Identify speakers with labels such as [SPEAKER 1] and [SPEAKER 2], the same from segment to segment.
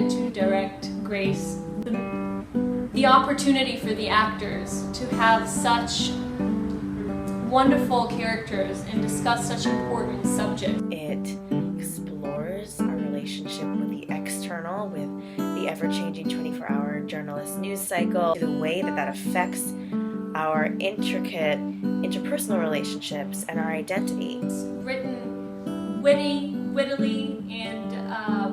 [SPEAKER 1] excited to direct Grace. The opportunity for the actors to have such wonderful characters and discuss such important subjects.
[SPEAKER 2] It explores our relationship with the external, with the ever-changing 24-hour journalist news cycle, the way that affects our intricate interpersonal relationships and our identity.
[SPEAKER 1] It's written wittily, and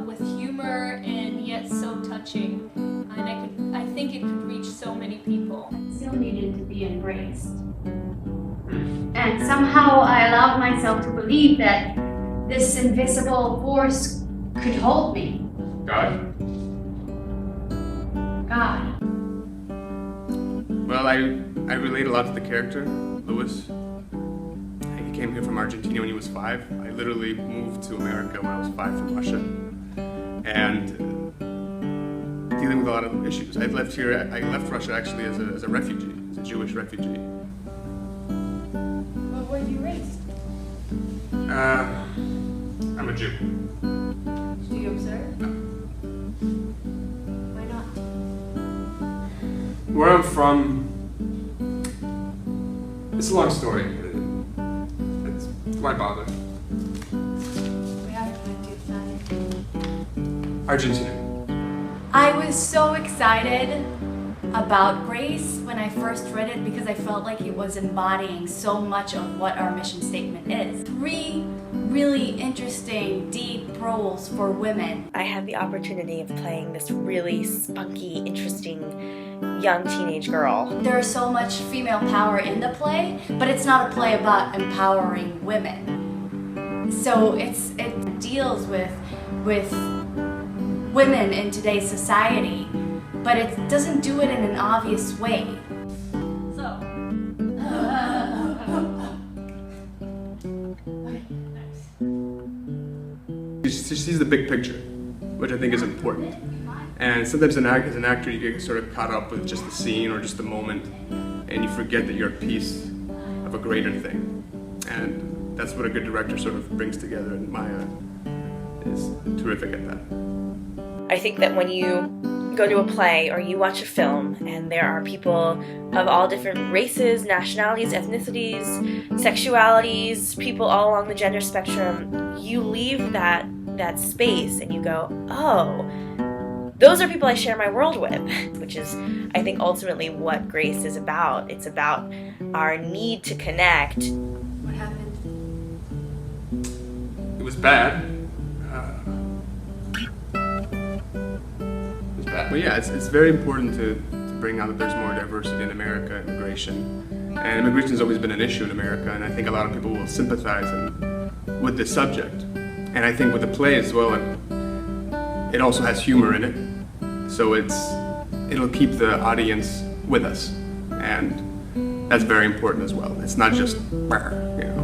[SPEAKER 1] with humor, and yet so touching. And I think it could reach so many people.
[SPEAKER 3] I still needed to be embraced. And somehow I allowed myself to believe that this invisible force could hold me.
[SPEAKER 4] God?
[SPEAKER 3] God.
[SPEAKER 4] Well, I relate a lot to the character, Louis. He came here from Argentina when he was 5. I literally moved to America when I was 5 from Russia. And dealing with a lot of issues. I left Russia actually as a refugee, as a Jewish refugee.
[SPEAKER 1] Well, where were you raised?
[SPEAKER 4] I'm a Jew.
[SPEAKER 1] Do you observe?
[SPEAKER 4] No.
[SPEAKER 1] Why not?
[SPEAKER 4] Where I'm from, it's a long story. Why bother?
[SPEAKER 1] We have to do that.
[SPEAKER 4] Argentina.
[SPEAKER 5] I was so excited about Grace when I first read it because I felt like it was embodying so much of what our mission statement is. 3 really interesting, deep roles for women.
[SPEAKER 2] I had the opportunity of playing this really spunky, interesting young teenage girl.
[SPEAKER 5] There's so much female power in the play, but it's not a play about empowering women. So it deals with women in today's society, but it doesn't do it in an obvious way. So,
[SPEAKER 4] She sees the big picture, which I think is important. And sometimes as an actor, you get sort of caught up with just the scene or just the moment, and you forget that you're a piece of a greater thing. And that's what a good director sort of brings together, and Maya is terrific at that.
[SPEAKER 2] I think that when you go to a play or you watch a film and there are people of all different races, nationalities, ethnicities, sexualities, people all along the gender spectrum, you leave that space and you go, oh, those are people I share my world with, which is, I think, ultimately what Grace is about. It's about our need to connect.
[SPEAKER 1] What happened?
[SPEAKER 4] It was bad. But yeah, it's very important to bring out that there's more diversity in America, immigration. And immigration has always been an issue in America, and I think a lot of people will sympathize with this subject. And I think with the play as well, it also has humor in it. So it'll keep the audience with us. And that's very important as well. It's not just, you know.